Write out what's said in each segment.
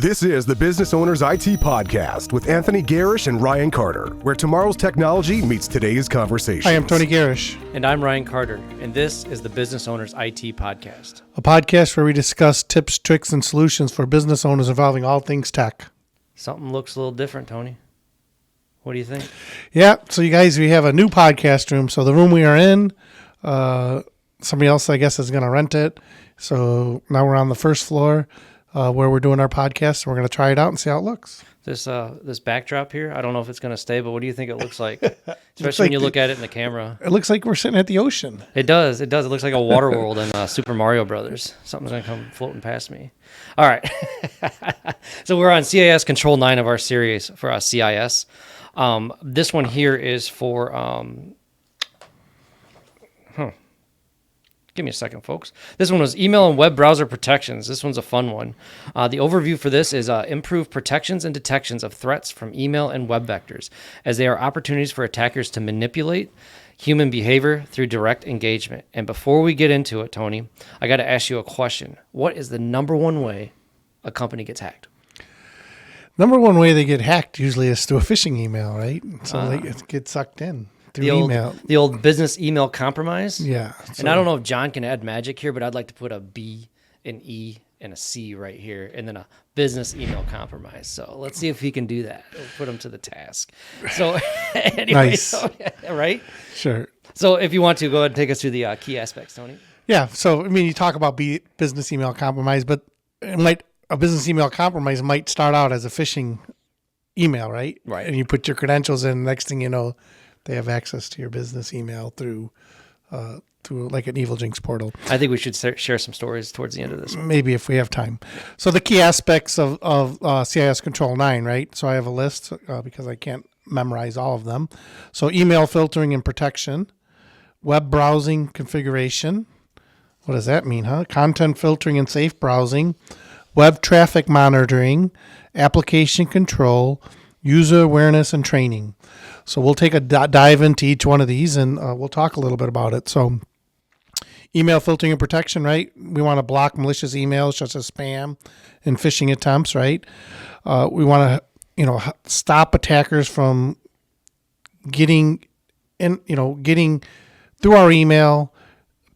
This is the Business Owners IT Podcast with Anthony Garish and Ryan Carter, where tomorrow's technology meets today's conversation. Hi, I'm Tony Garish. And I'm Ryan Carter, and this is the Business Owners IT Podcast. A podcast where we discuss tips, tricks, and solutions for business owners involving all things tech. Something looks a little different, Tony. What do you think? Yeah, so you guys, we have a new podcast room. So the room we are in, somebody else, I guess, is going to rent it. So now we're on the first floor where we're doing our podcast. We're going to try it out and see how it looks. This backdrop here, I don't know if it's going to stay, but what do you think it looks like? Especially when you look at it in the camera. It looks like we're sitting at the ocean. It does. It looks like a water world in Super Mario Brothers. Something's going to come floating past me. All right. So we're on CIS Control 9 of our series for CIS. This one here is for... Give me a second, folks. This one was email and web browser protections. This one's a fun one. The overview for this is improve protections and detections of threats from email and web vectors, as they are opportunities for attackers to manipulate human behavior through direct engagement. And before we get into it, Tony, I got to ask you a question. What is the number one way a company gets hacked? Number one way they get hacked usually is through a phishing email, right? So they get sucked in. The old business email compromise. Yeah. And I don't know if John can add magic here, but I'd like to put a B, an E, and a C right here, and then a business email compromise. So let's see if he can do that. We'll put him to the task. So anyway, nice. Right? Sure. So if you want to, go ahead and take us through the key aspects, Tony. Yeah. So, I mean, you talk about business email compromise, but a business email compromise might start out as a phishing email, right? Right. And you put your credentials in, next thing you know, they have access to your business email through like an Evil Jinx portal. I think we should share some stories towards the end of this one. Maybe if we have time. So the key aspects of CIS Control 9, right? So I have a list because I can't memorize all of them. So email filtering and protection, web browsing configuration. What does that mean, huh? Content filtering and safe browsing, web traffic monitoring, application control, user awareness and training. So we'll take a dive into each one of these and we'll talk a little bit about it. So email filtering and protection, right? We want to block malicious emails such as spam and phishing attempts, right? We want to, stop attackers from getting through our email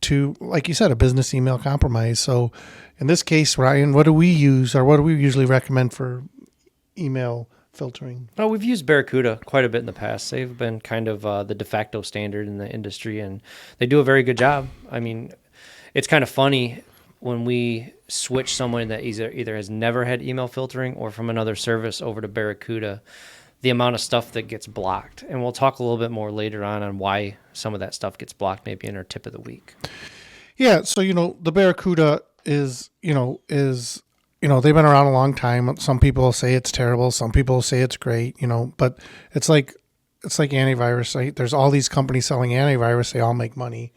to, like you said, a business email compromise. So in this case, Ryan, what do we use or what do we usually recommend for email filtering? Well, we've used Barracuda quite a bit in the past. They've been kind of the de facto standard in the industry, and they do a very good job. I mean, it's kind of funny when we switch someone that either has never had email filtering or from another service over to Barracuda, the amount of stuff that gets blocked. And we'll talk a little bit more later on why some of that stuff gets blocked, maybe in our tip of the week. Yeah, so, the Barracuda is they've been around a long time. Some people say it's terrible. Some people say it's great, but it's like antivirus, right? There's all these companies selling antivirus. They all make money.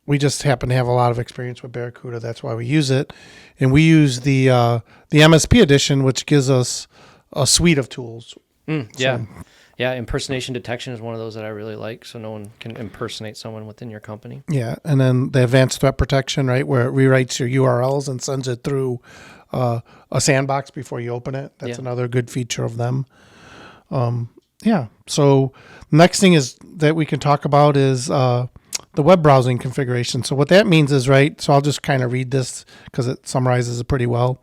We just happen to have a lot of experience with Barracuda. That's why we use it. And we use the MSP edition, which gives us a suite of tools. Yeah. Yeah, impersonation detection is one of those that I really like, so no one can impersonate someone within your company. Yeah, and then the advanced threat protection, right, where it rewrites your URLs and sends it through a sandbox before you open it. That's another good feature of them. So next thing is that we can talk about is the web browsing configuration. So what that means is, right, so I'll just kind of read this because it summarizes it pretty well.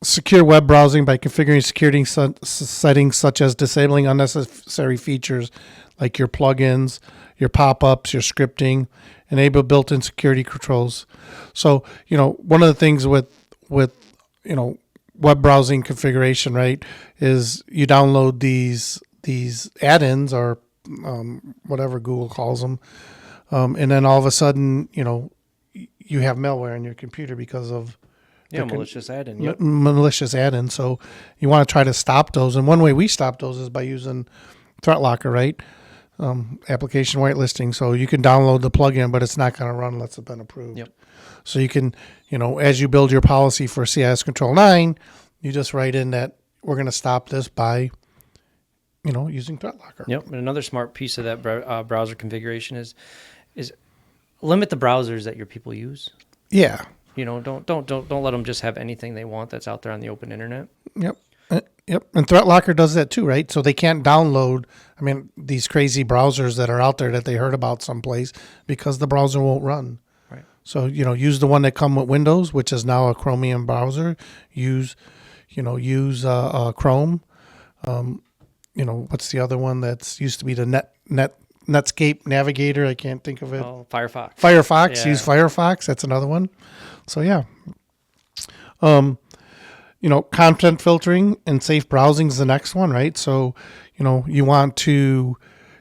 Secure web browsing by configuring security settings such as disabling unnecessary features like your plugins, your pop-ups, your scripting, enable built-in security controls. So, one of the things with web browsing configuration, right, is you download these add-ins or whatever Google calls them, and then all of a sudden, you have malware on your computer because of malicious add-in. Yep. Malicious add-in. So you want to try to stop those. And one way we stop those is by using Threat Locker, right? Application whitelisting. So you can download the plugin, but it's not going to run unless it's been approved. Yep. So you can, as you build your policy for CIS Control 9, you just write in that we're going to stop this by, using Threat Locker. Yep. And another smart piece of that browser configuration is limit the browsers that your people use. Yeah. Don't let them just have anything they want that's out there on the open internet. Yep. Yep. And ThreatLocker does that too, right? So they can't download, these crazy browsers that are out there that they heard about someplace because the browser won't run. Right. So, use the one that come with Windows, which is now a Chromium browser. Use Chrome. What's the other one that's used to be the Netscape Navigator? I can't think of it. Oh, Firefox. Firefox. Yeah. Use Firefox. That's another one. So, yeah. Content filtering and safe browsing is the next one, right? So, you want to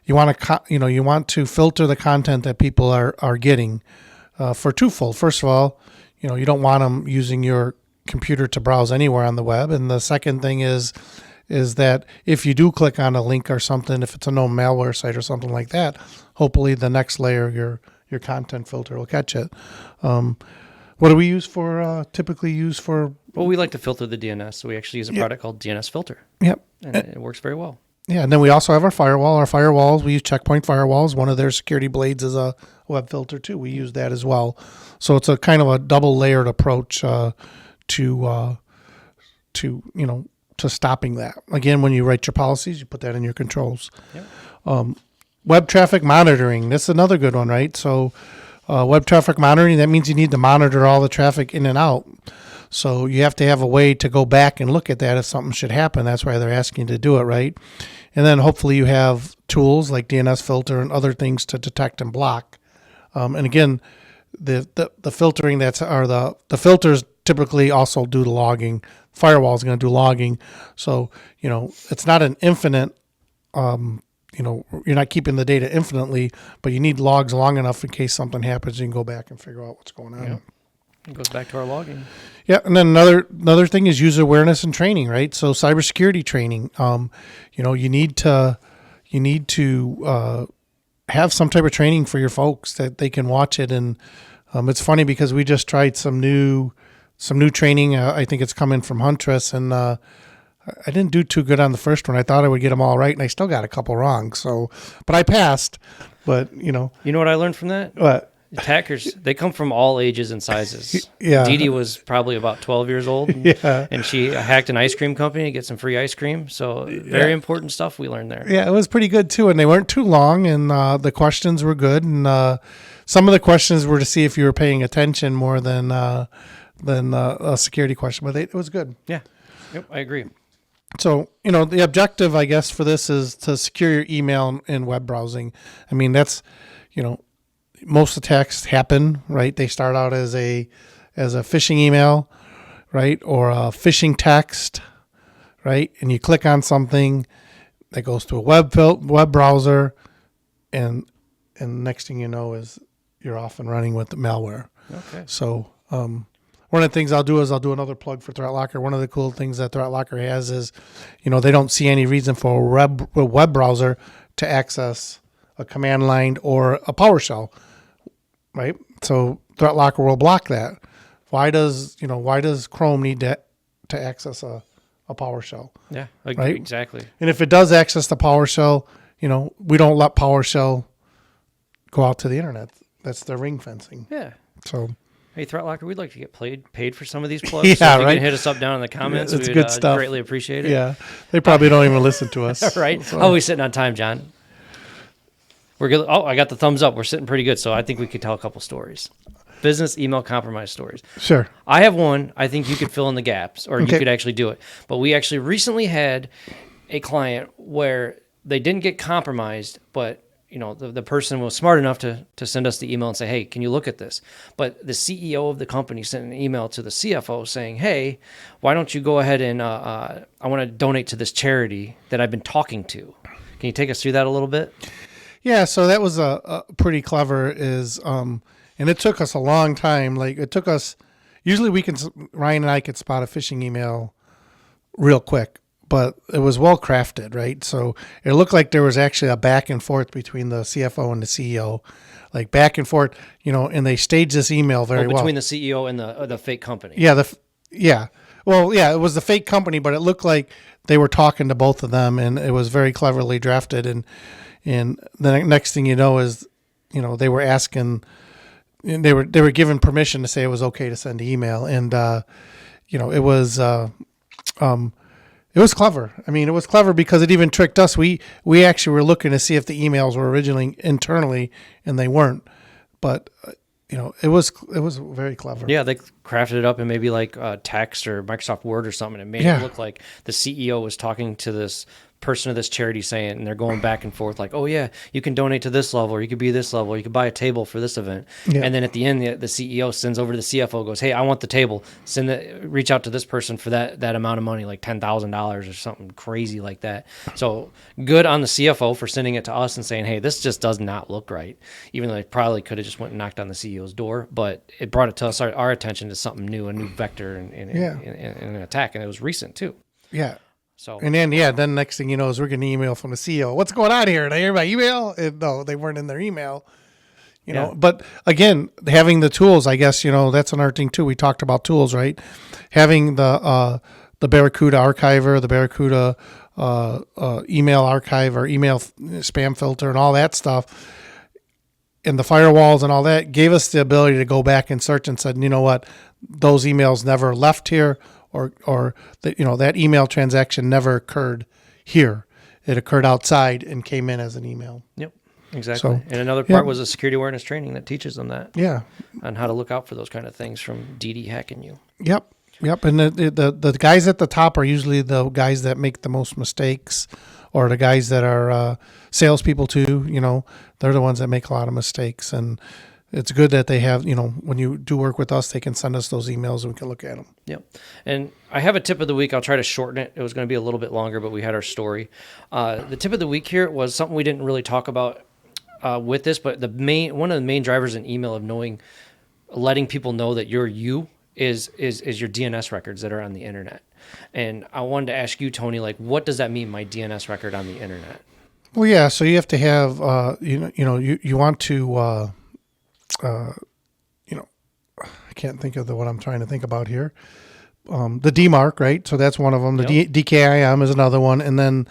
filter the content that people are getting for twofold. First of all, you don't want them using your computer to browse anywhere on the web. And the second thing is that if you do click on a link or something, if it's a known malware site or something like that, hopefully the next layer, your content filter will catch it. What do we typically use for? Well, we like to filter the DNS, so we actually use a product called DNS Filter. Yep. And it works very well. Yeah, and then we also have our firewall. Our firewalls, we use Checkpoint firewalls. One of their security blades is a web filter too. We use that as well. So it's a kind of a double layered approach to stopping that. Again, when you write your policies, you put that in your controls. Yep. Web traffic monitoring. This is another good one, right? So web traffic monitoring, that means you need to monitor all the traffic in and out. So you have to have a way to go back and look at that if something should happen. That's why they're asking you to do it, right? And then hopefully you have tools like DNS filter and other things to detect and block. And again, the filtering the filters typically also do the logging. Firewall is going to do logging. So, it's not an infinite, you're not keeping the data infinitely, but you need logs long enough in case something happens, you can go back and figure out what's going on. Yeah. It goes back to our logging. Yeah, and then another thing is user awareness and training, right? So cybersecurity training. You need to have some type of training for your folks that they can watch it. And it's funny because we just tried some new training. I think it's coming from Huntress, and I didn't do too good on the first one. I thought I would get them all right, and I still got a couple wrong. So, but I passed. But you know what I learned from that? What? Attackers, they come from all ages and sizes. Yeah. Dee Dee was probably about 12 years old, and she hacked an ice cream company to get some free ice cream. So very important stuff we learned there. Yeah, it was pretty good too, and they weren't too long, and the questions were good, and some of the questions were to see if you were paying attention more than a security question, but it was good. Yeah, yep, I agree. So, the objective, I guess, for this is to secure your email and web browsing. That's, most attacks happen, right? They start out as a phishing email, right? Or a phishing text, right? And you click on something that goes to a web browser, and next thing you know is you're off and running with the malware. Okay. So, one of the things I'll do another plug for ThreatLocker. One of the cool things that ThreatLocker has is, they don't see any reason for a web browser to access a command line or a PowerShell, right? So ThreatLocker will block that. Why does Chrome need to access a PowerShell? Yeah, right? Exactly. And if it does access the PowerShell, we don't let PowerShell go out to the internet. That's the ring fencing. Yeah. So. Hey, ThreatLocker, we'd like to get paid for some of these plugs. Yeah, so if you right. can hit us up down in the comments. It's We'd good stuff. Greatly appreciate it. Yeah, they probably don't even listen to us. Right? So. How are we sitting on time, John? We're good. Oh, I got the thumbs up. We're sitting pretty good, so I think we could tell a couple stories. Business email compromise stories. Sure. I have one. I think you could fill in the gaps, or Okay. you could actually do it. But we actually recently had a client where they didn't get compromised, but the person was smart enough to send us the email and say, hey, can you look at this? But the CEO of the company sent an email to the CFO saying, hey, why don't you go ahead and I want to donate to this charity that I've been talking to. Can you take us through that a little bit? Yeah, so that was a pretty clever and it took us a long time. Like it took us, usually Ryan and I could spot a phishing email real quick. But it was well crafted, right? So it looked like there was actually a back and forth between the CFO and the CEO, like back and forth, and they staged this email very well. Between the CEO and the fake company. Yeah, Well, yeah, it was the fake company, but it looked like they were talking to both of them, and it was very cleverly drafted. And the next thing you know is, they were asking, and they were given permission to say it was okay to send email, and it was clever. I mean, it was clever because it even tricked us. We actually were looking to see if the emails were originally internally, and they weren't. But it was very clever. Yeah, they crafted it up in maybe like text or Microsoft Word or something. It made it look like the CEO was talking to this person of this charity saying, and they're going back and forth like, oh yeah, you can donate to this level, or you could be this level, or you could buy a table for this event. Yeah. And then at the end, the CEO sends over to the CFO, goes, hey, I want the table. Reach out to this person for that amount of money, like $10,000 or something crazy like that. So good on the CFO for sending it to us and saying, hey, this just does not look right. Even though they probably could have just went and knocked on the CEO's door, but it brought it to us, our attention to something new, a new vector in an attack. And it was recent too. Yeah. So and then next thing you know is we're getting an email from the CEO. What's going on here? Did I hear my email? And no, they weren't in their email. But again, having the tools, I guess, that's another thing too. We talked about tools, right? Having the Barracuda archiver, the Barracuda email archive or email spam filter and all that stuff, and the firewalls and all that gave us the ability to go back and search and said, you know what, those emails never left here. Or that email transaction never occurred here. It occurred outside and came in as an email. Yep, exactly. So, and another part was a security awareness training that teaches them that. Yeah. On how to look out for those kind of things from DD hacking you. Yep. And the guys at the top are usually the guys that make the most mistakes, or the guys that are salespeople too. They're the ones that make a lot of mistakes, and it's good that they have, when you do work with us, they can send us those emails and we can look at them. Yep. And I have a tip of the week. I'll try to shorten it. It was going to be a little bit longer, but we had our story. The tip of the week here was something we didn't really talk about with this, but one of the main drivers in email of letting people know that you're you is your DNS records that are on the internet. And I wanted to ask you, Tony, like, what does that mean, my DNS record on the internet? Well, yeah. So you have to have, you want to, I can't think of what I'm trying to think about here. The DMARC, right? So that's one of them. The DKIM is another one. And then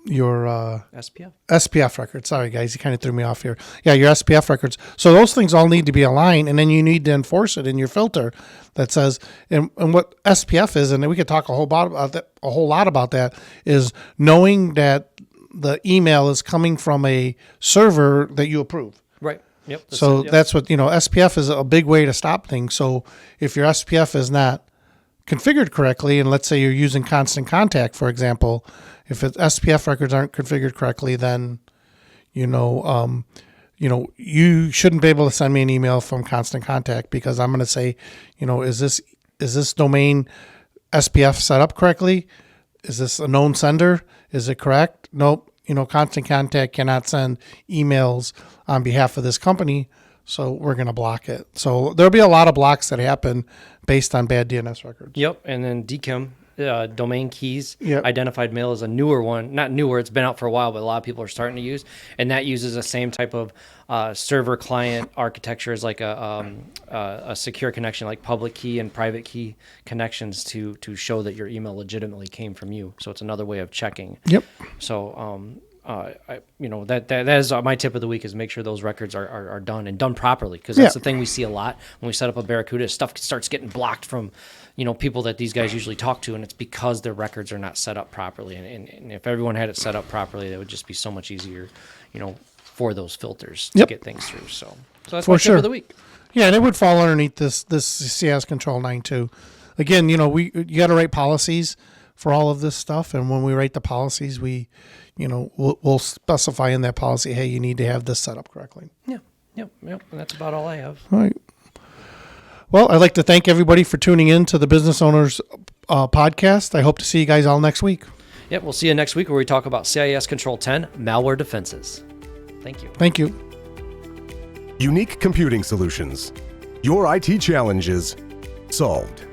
your SPF records. Sorry, guys, you kind of threw me off here. Yeah, your SPF records. So those things all need to be aligned, and then you need to enforce it in your filter that says, and what SPF is, and we could talk a whole lot about that, is knowing that the email is coming from a server that you approve. Right. Yep. That's what, SPF is a big way to stop things. So if your SPF is not configured correctly, and let's say you're using Constant Contact, for example, if SPF records aren't configured correctly, then, you shouldn't be able to send me an email from Constant Contact, because I'm going to say, is this domain SPF set up correctly? Is this a known sender? Is it correct? Nope. Constant Contact cannot send emails on behalf of this company, so we're going to block it. So there'll be a lot of blocks that happen based on bad DNS records. Yep, and then DKIM, domain keys, identified mail is a newer one. Not newer, it's been out for a while, but a lot of people are starting to use, and that uses the same type of server-client architecture as like a secure connection, like public key and private key connections to show that your email legitimately came from you. So it's another way of checking. Yep. So that is my tip of the week, is make sure those records are done and done properly, because that's the thing we see a lot when we set up a Barracuda. Stuff starts getting blocked from people that these guys usually talk to, and it's because their records are not set up properly. And if everyone had it set up properly, that would just be so much easier, for those filters to get things through. So that's my tip of the week. Yeah, and it would fall underneath this CIS Control 9 too. Again, you got to write policies for all of this stuff, and when we write the policies, we'll specify in that policy, hey, you need to have this set up correctly. Yeah. Yep. And that's about all I have. All right. Well, I'd like to thank everybody for tuning in to the Business Owners podcast. I hope to see you guys all next week. Yep, we'll see you next week where we talk about CIS Control 10, malware defenses. Thank you. Thank you. Unique computing solutions. Your IT challenges solved.